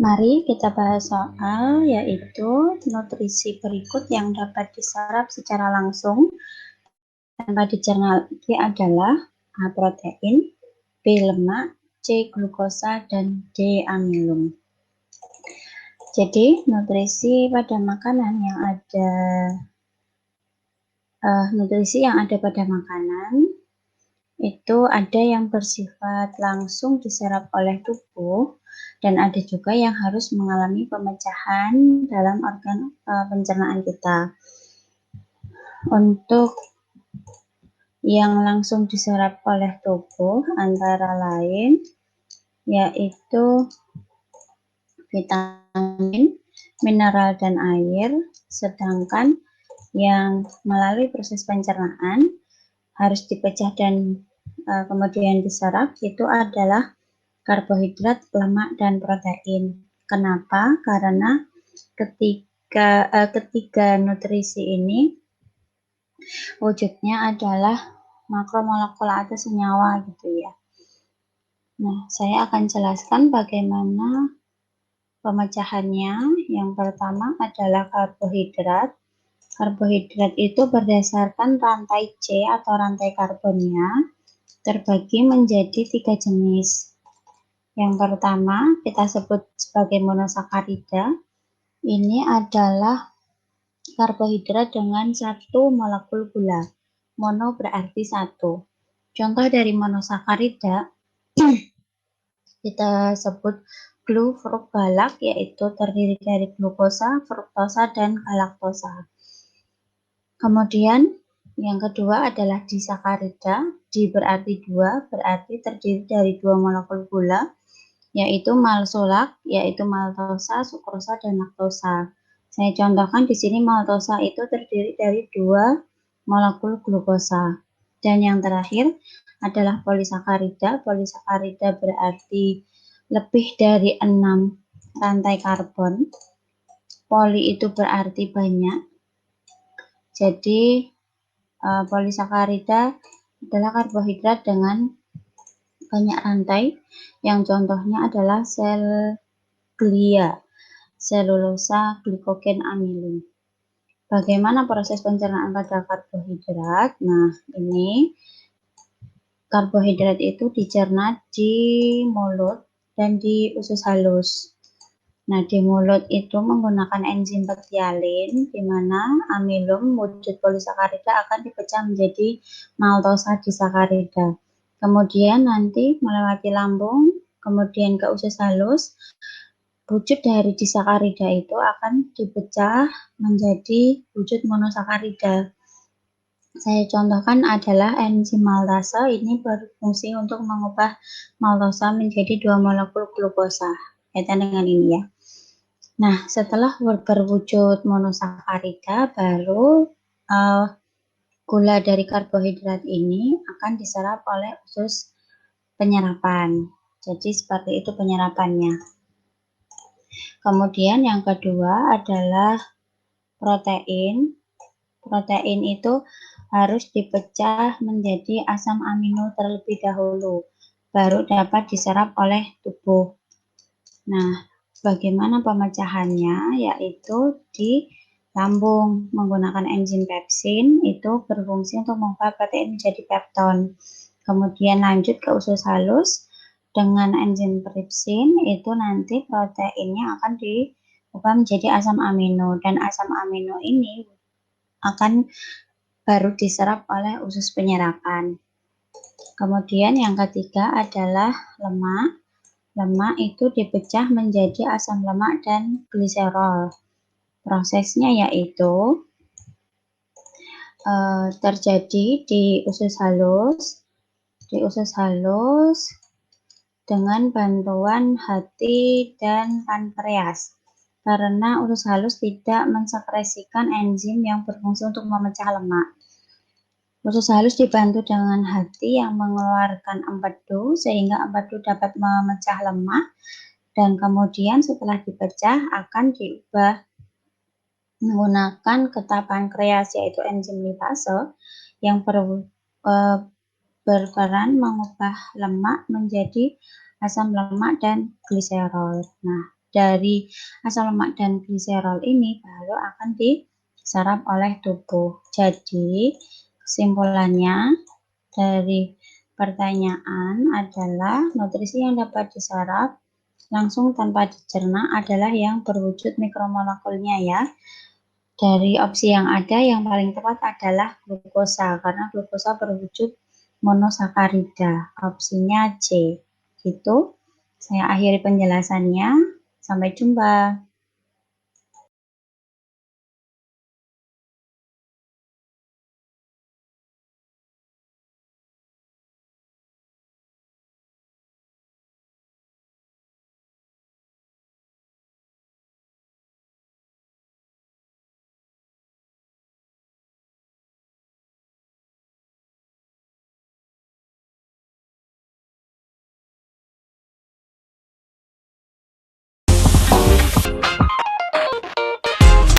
Mari kita bahas soal yaitu nutrisi berikut yang dapat diserap secara langsung tanpa dicerna lagi adalah A. Protein, B. Lemak, C. Glukosa, dan D. Amilum. Jadi nutrisi pada makanan yang ada pada makanan itu ada yang bersifat langsung diserap oleh tubuh dan ada juga yang harus mengalami pemecahan dalam organ pencernaan kita. Untuk yang langsung diserap oleh tubuh antara lain yaitu vitamin, mineral, dan air, sedangkan yang melalui proses pencernaan harus dipecah dan kemudian diserap itu adalah karbohidrat, lemak, dan protein. Kenapa? Karena ketiga nutrisi ini wujudnya adalah makromolekul atau senyawa gitu ya. Nah, saya akan jelaskan bagaimana pemecahannya. Yang pertama adalah karbohidrat. Karbohidrat itu berdasarkan rantai C atau rantai karbonnya terbagi menjadi 3 jenis. Yang pertama kita sebut sebagai monosakarida. Ini adalah karbohidrat dengan 1 molekul gula. Mono berarti 1. Contoh dari monosakarida kita sebut glufrukgalak, yaitu terdiri dari glukosa, fruktosa, dan galaktosa. Kemudian yang kedua adalah disakarida. Di berarti 2, berarti terdiri dari 2 molekul gula, yaitu maltolak, yaitu maltosa, sukrosa, dan laktosa. Saya contohkan di sini maltosa itu terdiri dari 2 molekul glukosa. Dan yang terakhir adalah polisakarida. Polisakarida berarti lebih dari 6 rantai karbon. Poli itu berarti banyak. Jadi polisakarida adalah karbohidrat dengan banyak rantai, yang contohnya adalah sel glia, selulosa, glikogen, amilum. Bagaimana proses pencernaan pada karbohidrat? Nah, ini karbohidrat itu dicerna di mulut dan di usus halus. Nah, di mulut itu menggunakan enzim pektialin, di mana amilum wujud polisakarida akan dipecah menjadi maltosa disakarida. Kemudian nanti melewati lambung, kemudian ke usus halus, wujud dari disakarida itu akan dipecah menjadi wujud monosakarida. Saya contohkan adalah enzim maltase. Ini berfungsi untuk mengubah maltosa menjadi 2 molekul glukosa. Kaitan dengan ini ya. Nah, setelah berwujud monosakarida, baru gula dari karbohidrat ini akan diserap oleh usus penyerapan. Jadi seperti itu penyerapannya. Kemudian yang kedua adalah protein. Protein itu harus dipecah menjadi asam amino terlebih dahulu, baru dapat diserap oleh tubuh. Nah, bagaimana pemecahannya? Yaitu di lambung menggunakan enzim pepsin, itu berfungsi untuk mengubah protein menjadi pepton. Kemudian lanjut ke usus halus dengan enzim tripsin, itu nanti proteinnya akan diubah menjadi asam amino, dan asam amino ini akan baru diserap oleh usus penyerapan. Kemudian yang ketiga adalah lemak. Lemak itu dipecah menjadi asam lemak dan gliserol. Prosesnya yaitu terjadi di usus halus. Dengan bantuan hati dan pankreas. Karena usus halus tidak mensekresikan enzim yang berfungsi untuk memecah lemak. Usus halus dibantu dengan hati yang mengeluarkan empedu sehingga empedu dapat memecah lemak, dan kemudian setelah dipecah akan diubah menggunakan getah pankreas, yaitu enzim lipase yang berperan mengubah lemak menjadi asam lemak dan gliserol. Nah, dari asam lemak dan gliserol ini baru akan diserap oleh tubuh. Jadi, kesimpulannya dari pertanyaan adalah nutrisi yang dapat diserap langsung tanpa dicerna adalah yang berwujud mikromolekulnya ya. Dari opsi yang ada yang paling tepat adalah glukosa karena glukosa berwujud monosakarida. Opsinya C. Gitu. Saya akhiri penjelasannya. Sampai jumpa.